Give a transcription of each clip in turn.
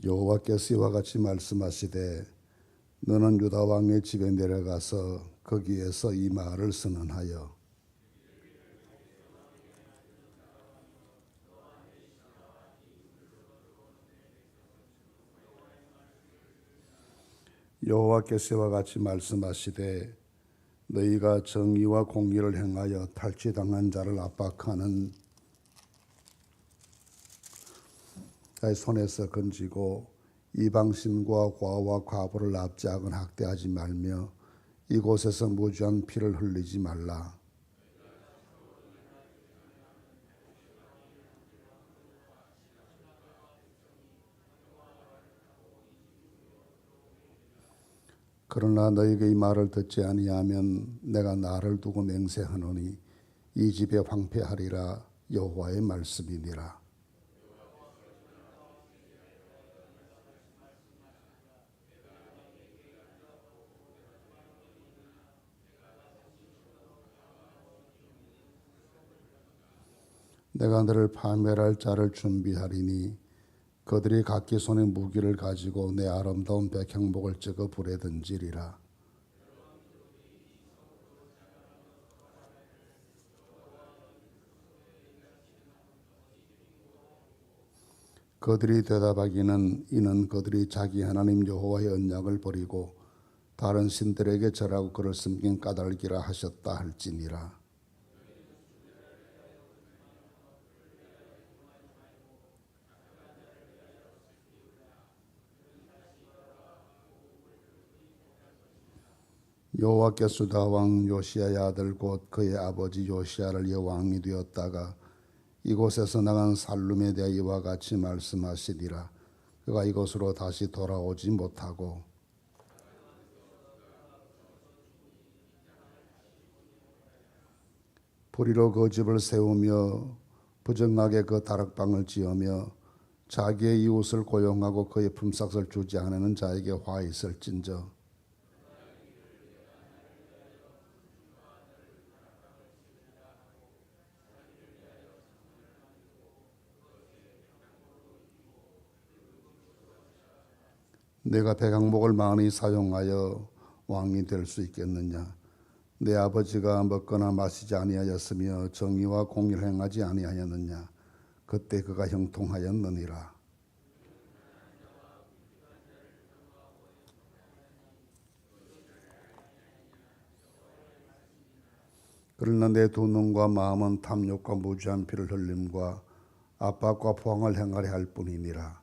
여호와께서 이와 같이 말씀하시되 너는 유다 왕의 집에 내려가서 거기에서 이 말을 선언하여 여호와께서 이와 같이 말씀하시되 너희가 정의와 공의를 행하여 탈취당한 자를 압박하는 자의 손에서 건지고 이방신과 과와 과부를 납치하거나 학대하지 말며 이곳에서 무죄한 피를 흘리지 말라. 그러나 너희가 이 말을 듣지 아니하면 내가 나를 두고 맹세하노니 이 집에 황폐하리라. 여호와의 말씀이니라. 내가 너를 파멸할 자를 준비하리니 그들이 각기 손에 무기를 가지고 내 아름다운 백향목을 찍어 불에 던지리라. 그들이 대답하기는 이는 그들이 자기 하나님 여호와의 언약을 버리고 다른 신들에게 절하고 그를 섬긴 까닭이라 하셨다 할지니라. 여호와께서 유다 왕 요시야의 아들 곧 그의 아버지 요시야를 왕이 되었다가 이곳에서 나간 살룸에 대하여 이와 같이 말씀하시리라. 그가 이곳으로 다시 돌아오지 못하고 불의로 그 집을 세우며 부정하게 그 다락방을 지으며 자기의 이웃을 고용하고 그의 품삯을 주지 않는 자에게 화 있을진저 내가 백향목을 많이 사용하여 왕이 될 수 있겠느냐? 내 아버지가 먹거나 마시지 아니하였으며 정의와 공의를 행하지 아니하였느냐? 그때 그가 형통하였느니라. 그러나 내 두 눈과 마음은 탐욕과 무지한 피를 흘림과 압박과 포항을 행하려 할 뿐이니라.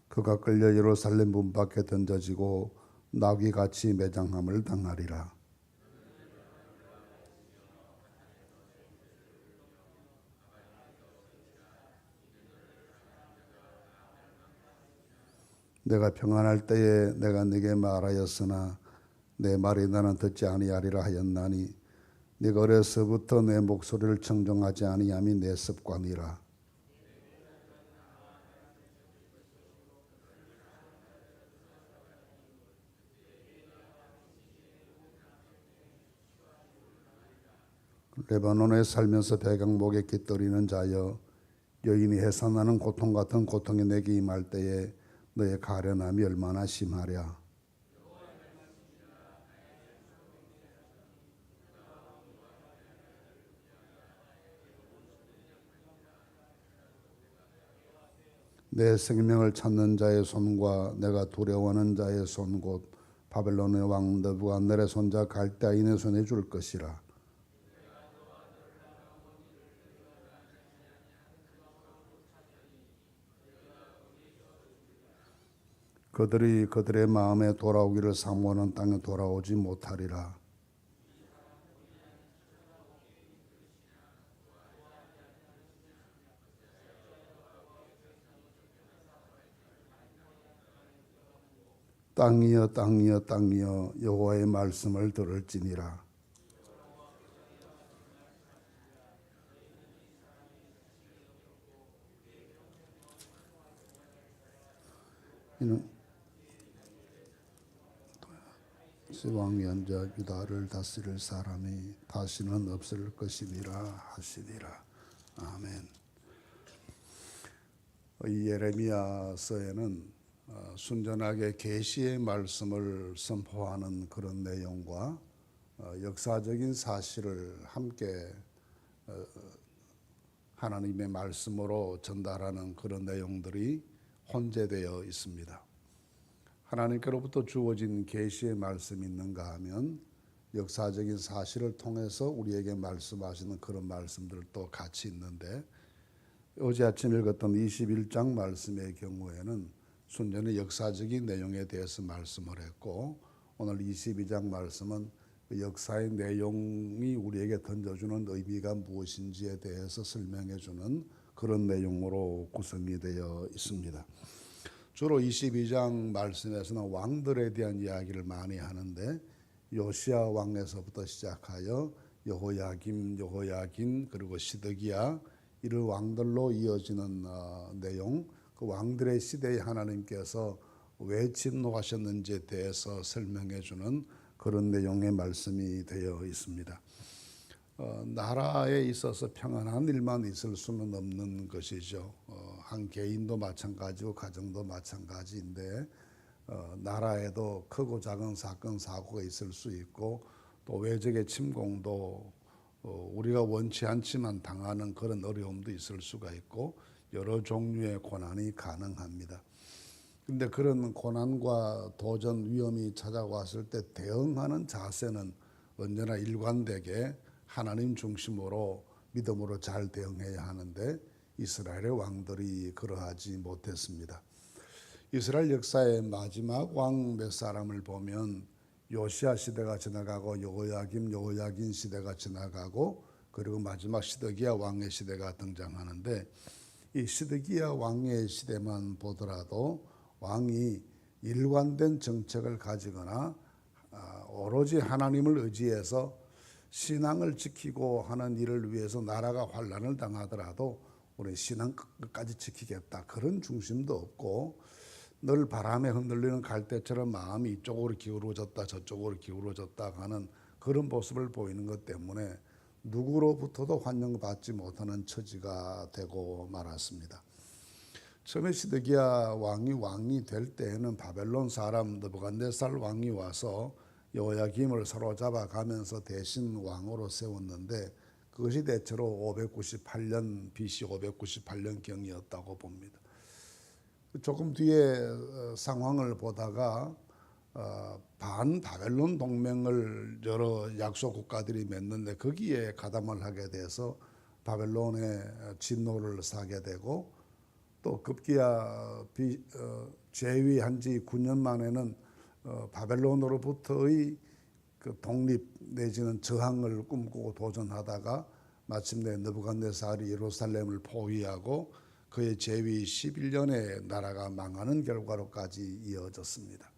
그가 끌려 예루살렘 문 밖에 던져지고 나귀같이 매장함을 당하리라. 내가 평안할 때에 내가 네게 말하였으나 내 말이 나는 듣지 아니하리라 하였나니 네가 어려서부터 내 목소리를 청종하지 아니함이 내 습관이라. 레바논에 살면서 백향목에 깃들이는 자여 여인이 해산하는 고통 같은 고통이 내게 임할 때에 너의 가련함이 얼마나 심하랴. 내 생명을 찾는 자의 손과 내가 두려워하는 자의 손 곧 바벨론의 왕 느부갓네살의 손자 갈대아인의 손에 줄 것이라. 그들이 그들의 마음에 돌아오기를 사모하는 땅에 돌아오지 못하리라. 땅이여 땅이여 땅이여 여호와의 말씀을 들을지니라. 이는 왕이 앉아 유다를 다스릴 사람이 다시는 없을 것임이라 하시니라. 아멘. 이 예레미야서에는 순전하게 계시의 말씀을 선포하는 그런 내용과 역사적인 사실을 함께 하나님의 말씀으로 전달하는 그런 내용들이 혼재되어 있습니다. 하나님께로부터 주어진 계시의 말씀이 있는가 하면 역사적인 사실을 통해서 우리에게 말씀하시는 그런 말씀들도 같이 있는데, 어제 아침 읽었던 21장 말씀의 경우에는 순전히 역사적인 내용에 대해서 말씀을 했고, 오늘 22장 말씀은 그 역사의 내용이 우리에게 던져주는 의미가 무엇인지에 대해서 설명해 주는 그런 내용으로 구성이 되어 있습니다. 주로 22장 말씀에서는 왕들에 대한 이야기를 많이 하는데, 요시야 왕에서부터 시작하여 여호야김 그리고 시드기야 이런 왕들로 이어지는 내용, 그 왕들의 시대에 하나님께서 왜 진노하셨는지에 대해서 설명해 주는 그런 내용의 말씀이 되어 있습니다. 나라에 있어서 평안한 일만 있을 수는 없는 것이죠. 한 개인도 마찬가지고 가정도 마찬가지인데, 나라에도 크고 작은 사건 사고가 있을 수 있고, 또 외적의 침공도 우리가 원치 않지만 당하는 그런 어려움도 있을 수가 있고, 여러 종류의 고난이 가능합니다. 근데 그런 고난과 도전 위험이 찾아왔을 때 대응하는 자세는 언제나 일관되게 하나님 중심으로 믿음으로 잘 대응해야 하는데, 이스라엘의 왕들이 그러하지 못했습니다. 이스라엘 역사의 마지막 왕 몇 사람을 보면 요시야 시대가 지나가고 여호야긴 시대가 지나가고, 그리고 마지막 시드기야 왕의 시대가 등장하는데, 이 시드기야 왕의 시대만 보더라도 왕이 일관된 정책을 가지거나 오로지 하나님을 의지해서 신앙을 지키고 하는 일을 위해서 나라가 환난을 당하더라도 우리 신앙 끝까지 지키겠다, 그런 중심도 없고, 늘 바람에 흔들리는 갈대처럼 마음이 이쪽으로 기울어졌다 저쪽으로 기울어졌다 하는 그런 모습을 보이는 것 때문에 누구로부터도 환영받지 못하는 처지가 되고 말았습니다. 처음에 시드기야 왕이 될 때에는 바벨론 사람 느부갓네살 왕이 와서 여호야김을 사로잡아 가면서 대신 왕으로 세웠는데, 그것이 대체로 598년 BC 598년경이었다고 봅니다. 조금 뒤에 상황을 보다가 반 바벨론 동맹을 여러 약소 국가들이 맺는데, 거기에 가담을 하게 돼서 바벨론의 진노를 사게 되고, 또 급기야 제위한 지 9년 만에는 바벨론으로부터의 그 독립 내지는 저항을 꿈꾸고 도전하다가 마침내 느부갓네살이 예루살렘을 포위하고 그의 제위 11년에 나라가 망하는 결과로까지 이어졌습니다.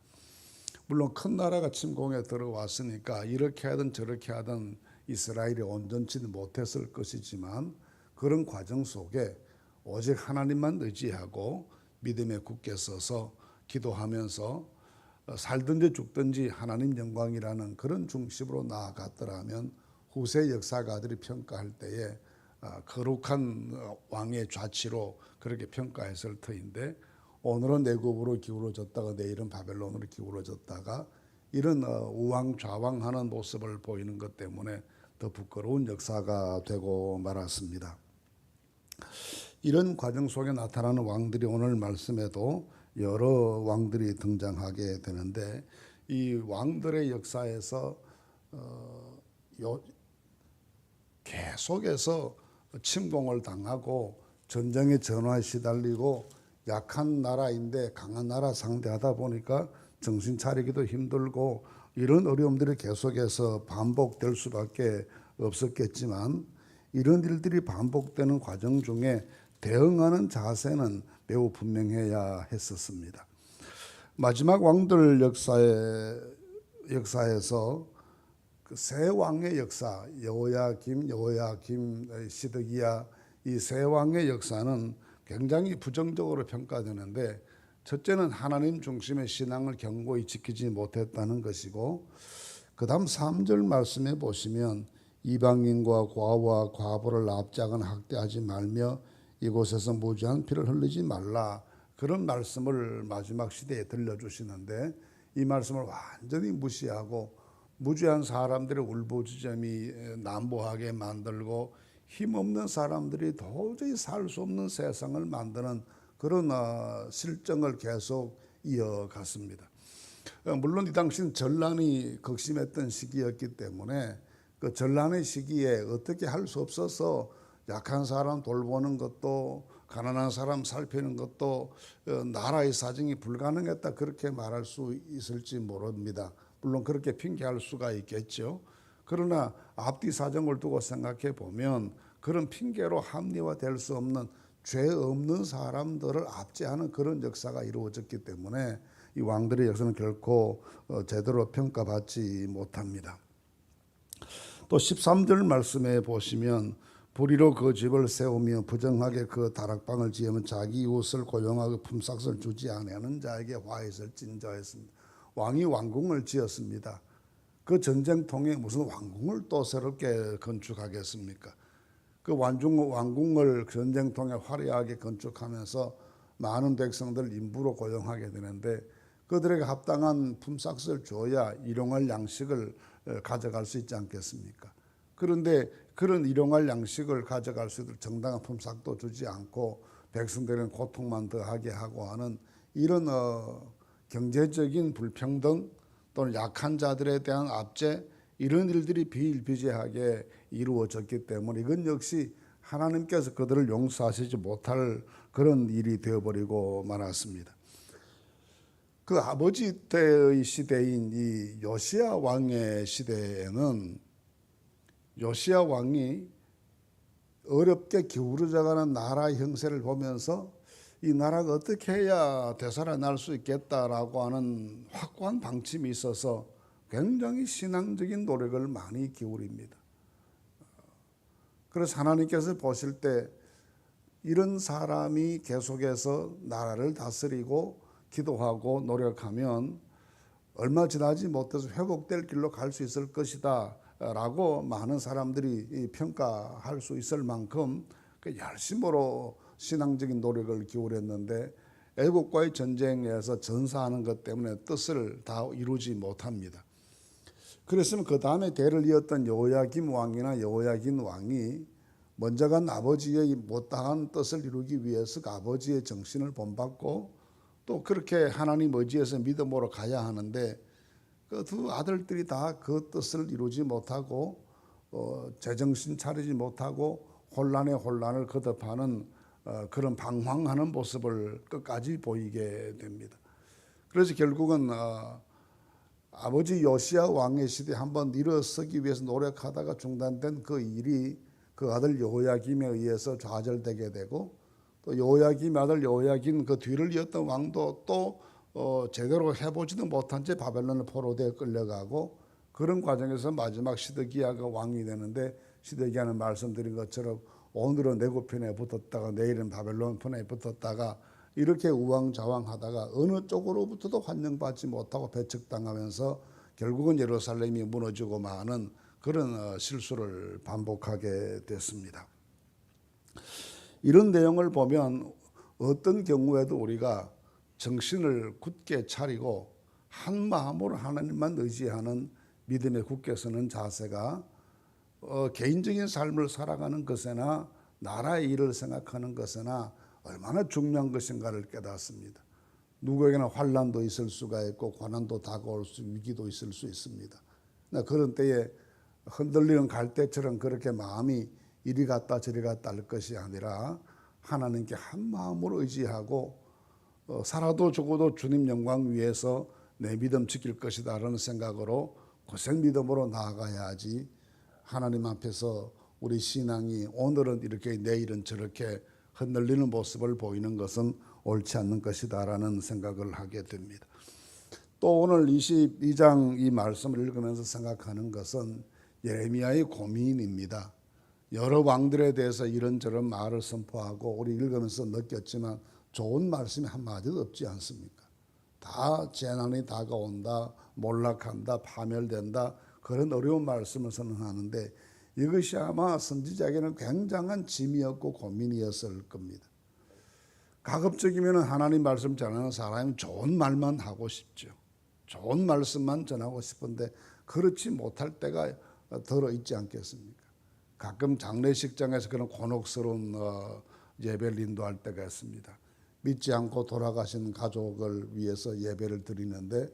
물론 큰 나라가 침공에 들어왔으니까 이렇게 하든 저렇게 하든 이스라엘이 온전치는 못했을 것이지만, 그런 과정 속에 오직 하나님만 의지하고 믿음에 굳게 서서 기도하면서 살든지 죽든지 하나님 영광이라는 그런 중심으로 나아갔더라면 후세 역사가들이 평가할 때에 거룩한 왕의 좌치로 그렇게 평가했을 터인데, 오늘은 내국으로 기울어졌다가 내일은 바벨론으로 기울어졌다가 이런 우왕좌왕하는 모습을 보이는 것 때문에 더 부끄러운 역사가 되고 말았습니다. 이런 과정 속에 나타나는 왕들이 오늘 말씀에도 여러 왕들이 등장하게 되는데, 이 왕들의 역사에서 계속해서 침공을 당하고 전쟁의 전화에 시달리고 약한 나라인데 강한 나라 상대하다 보니까 정신 차리기도 힘들고, 이런 어려움들이 계속해서 반복될 수밖에 없었겠지만, 이런 일들이 반복되는 과정 중에 대응하는 자세는 매우 분명해야 했었습니다. 마지막 왕들 역사에서 그 세 왕의 역사, 여호야김, 시드기야, 이 세 왕의 역사는 굉장히 부정적으로 평가되는데, 첫째는 하나님 중심의 신앙을 견고히 지키지 못했다는 것이고, 그 다음 3절 말씀에 보시면 이방인과 과부와 과부를 납작하거나 학대하지 말며 이곳에서 무지한 피를 흘리지 말라, 그런 말씀을 마지막 시대에 들려주시는데, 이 말씀을 완전히 무시하고 무지한 사람들의 울부짖음이 난무하게 만들고 힘없는 사람들이 도저히 살 수 없는 세상을 만드는 그런 실정을 계속 이어갔습니다. 물론 이 당시는 전란이 극심했던 시기였기 때문에 그 전란의 시기에 어떻게 할 수 없어서 약한 사람 돌보는 것도, 가난한 사람 살피는 것도 나라의 사정이 불가능했다, 그렇게 말할 수 있을지 모릅니다. 물론 그렇게 핑계할 수가 있겠죠. 그러나 앞뒤 사정을 두고 생각해 보면 그런 핑계로 합리화될 수 없는, 죄 없는 사람들을 압제하는 그런 역사가 이루어졌기 때문에 이 왕들의 역사는 결코 제대로 평가받지 못합니다. 또 13절 말씀에 보시면 불의로 그 집을 세우며 부정하게 그 다락방을 지으면 자기 이웃을 고용하고 품삯을 주지 아니하는 자에게 화해를 자였습니다. 왕이 왕궁을 지었습니다. 그 전쟁통에 무슨 왕궁을 또 새롭게 건축하겠습니까? 그 왕궁을 전쟁통에 화려하게 건축하면서 많은 백성들 인부로 고용하게 되는데, 그들에게 합당한 품삯을 줘야 일용할 양식을 가져갈 수 있지 않겠습니까? 그런데 그런 일용할 양식을 가져갈 수 있도록 정당한 품삯도 주지 않고 백성들은 고통만 더하게 하고 하는 이런 경제적인 불평등 또는 약한 자들에 대한 압제, 이런 일들이 비일비재하게 이루어졌기 때문에 이건 역시 하나님께서 그들을 용서하시지 못할 그런 일이 되어버리고 말았습니다. 그 아버지 때의 시대인 이 요시야 왕의 시대에는 요시야 왕이 어렵게 기울어져가는 나라 형세를 보면서 이 나라가 어떻게 해야 되살아날 수 있겠다라고 하는 확고한 방침이 있어서 굉장히 신앙적인 노력을 많이 기울입니다. 그래서 하나님께서 보실 때 이런 사람이 계속해서 나라를 다스리고 기도하고 노력하면 얼마 지나지 못해서 회복될 길로 갈 수 있을 것이다 라고 많은 사람들이 평가할 수 있을 만큼 열심으로 신앙적인 노력을 기울였는데, 애국과의 전쟁에서 전사하는 것 때문에 뜻을 다 이루지 못합니다. 그랬으면 그 다음에 대를 이었던 여호야김 왕이나 여호야긴 왕이 먼저 간 아버지의 못다한 뜻을 이루기 위해서 그 아버지의 정신을 본받고 또 그렇게 하나님 의지에서 믿음으로 가야 하는데, 그 두 아들들이 다 그 뜻을 이루지 못하고 제정신 차리지 못하고 혼란에 혼란을 거듭하는 그런 방황하는 모습을 끝까지 보이게 됩니다. 그래서 결국은 아버지 요시야 왕의 시대에 한번 일어서기 위해서 노력하다가 중단된 그 일이 그 아들 여호야김에 의해서 좌절되게 되고, 또 여호야김 아들 여호야긴 그 뒤를 이었던 왕도 또 제대로 해보지도 못한 채 바벨론을 포로되어 끌려가고, 그런 과정에서 마지막 시드기야가 왕이 되는데, 시드기야는 말씀드린 것처럼 오늘은 내구편에 붙었다가 내일은 바벨론 편에 붙었다가 이렇게 우왕좌왕하다가 어느 쪽으로부터도 환영받지 못하고 배척당하면서 결국은 예루살렘이 무너지고 마는 그런 실수를 반복하게 됐습니다. 이런 내용을 보면 어떤 경우에도 우리가 정신을 굳게 차리고 한 마음으로 하나님만 의지하는 믿음에 굳게 서는 자세가 개인적인 삶을 살아가는 것에나 나라의 일을 생각하는 것에나 얼마나 중요한 것인가를 깨닫습니다. 누구에게나 환난도 있을 수가 있고 고난도 다가올 수, 위기도 있을 수 있습니다. 그런 때에 흔들리는 갈대처럼 그렇게 마음이 이리 갔다 저리 갔다 할 것이 아니라 하나님께 한 마음으로 의지하고 살아도 죽어도 주님 영광 위해서 내 믿음 지킬 것이다 라는 생각으로 고생 믿음으로 나아가야지, 하나님 앞에서 우리 신앙이 오늘은 이렇게 내일은 저렇게 흔들리는 모습을 보이는 것은 옳지 않는 것이다 라는 생각을 하게 됩니다. 또 오늘 22장 이 말씀을 읽으면서 생각하는 것은 예레미야의 고민입니다. 여러 왕들에 대해서 이런저런 말을 선포하고 우리 읽으면서 느꼈지만 좋은 말씀이 한마디도 없지 않습니까? 다 재난이 다가온다, 몰락한다, 파멸된다, 그런 어려운 말씀을 선언하는데 이것이 아마 선지자에게는 굉장한 짐이었고 고민이었을 겁니다. 가급적이면 하나님 말씀 전하는 사람이 좋은 말만 하고 싶죠. 좋은 말씀만 전하고 싶은데 그렇지 못할 때가 들어있지 않겠습니까? 가끔 장례식장에서 그런 곤혹스러운 예배를 인도할 때가 있습니다. 믿지 않고 돌아가신 가족을 위해서 예배를 드리는데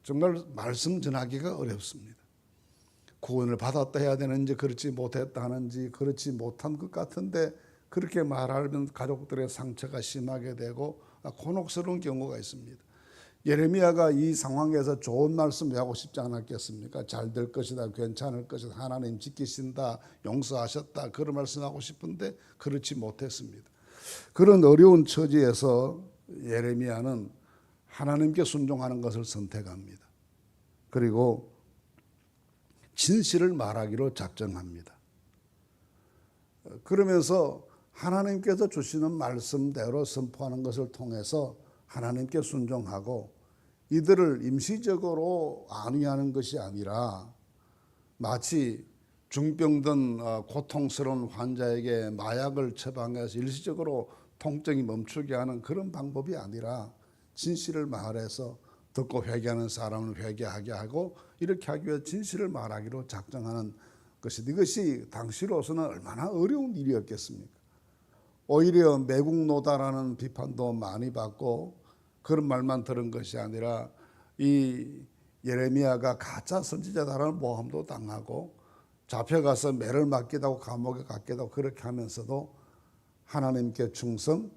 정말 말씀 전하기가 어렵습니다. 구원을 받았다 해야 되는지 그렇지 못했다 하는지 그렇지 못한 것 같은데 그렇게 말하면 가족들의 상처가 심하게 되고 곤혹스러운 경우가 있습니다. 예레미야가 이 상황에서 좋은 말씀 하고 싶지 않았겠습니까? 잘 될 것이다, 괜찮을 것이다, 하나님 지키신다, 용서하셨다, 그런 말씀하고 싶은데 그렇지 못했습니다. 그런 어려운 처지에서 예레미야는 하나님께 순종하는 것을 선택합니다. 그리고 진실을 말하기로 작정합니다. 그러면서 하나님께서 주시는 말씀대로 선포하는 것을 통해서 하나님께 순종하고 이들을 임시적으로 안위하는 것이 아니라 마치 중병든 고통스러운 환자에게 마약을 처방해서 일시적으로 통증이 멈추게 하는 그런 방법이 아니라 진실을 말해서 듣고 회개하는 사람을 회개하게 하고 이렇게 하기 위해 진실을 말하기로 작정하는 것이 이것이 당시로서는 얼마나 어려운 일이었겠습니까? 오히려 매국노다라는 비판도 많이 받고 그런 말만 들은 것이 아니라 이 예레미야가 가짜 선지자다라는 모함도 당하고 잡혀가서 매를 맞기도 하고 감옥에 갔기도 하고 그렇게 하면서도 하나님께 충성,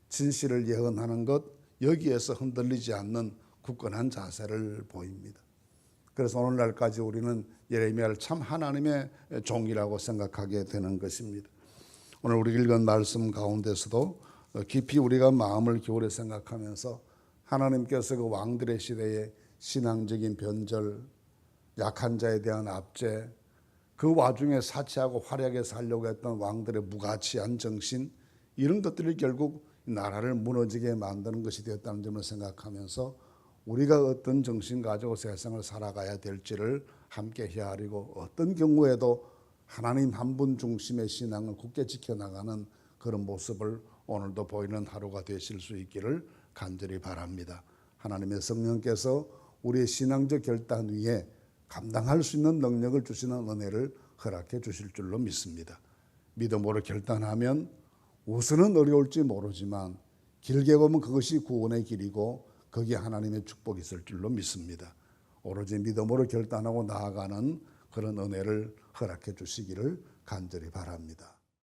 진실을 예언하는 것 여기에서 흔들리지 않는 굳건한 자세를 보입니다. 그래서 오늘날까지 우리는 예레미야를 참 하나님의 종이라고 생각하게 되는 것입니다. 오늘 우리 읽은 말씀 가운데서도 깊이 우리가 마음을 기울여 생각하면서 하나님께서 그 왕들의 시대에 신앙적인 변절, 약한 자에 대한 압제, 그 와중에 사치하고 화려하게 살려고 했던 왕들의 무가치한 정신, 이런 것들이 결국 나라를 무너지게 만드는 것이 되었다는 점을 생각하면서 우리가 어떤 정신 가지고 세상을 살아가야 될지를 함께 헤아리고 어떤 경우에도 하나님 한 분 중심의 신앙을 굳게 지켜나가는 그런 모습을 오늘도 보이는 하루가 되실 수 있기를 간절히 바랍니다. 하나님의 성령께서 우리의 신앙적 결단 위에 감당할 수 있는 능력을 주시는 은혜를 허락해 주실 줄로 믿습니다. 믿음으로 결단하면 우선은 어려울지 모르지만 길게 보면 그것이 구원의 길이고 거기에 하나님의 축복이 있을 줄로 믿습니다. 오로지 믿음으로 결단하고 나아가는 그런 은혜를 허락해 주시기를 간절히 바랍니다.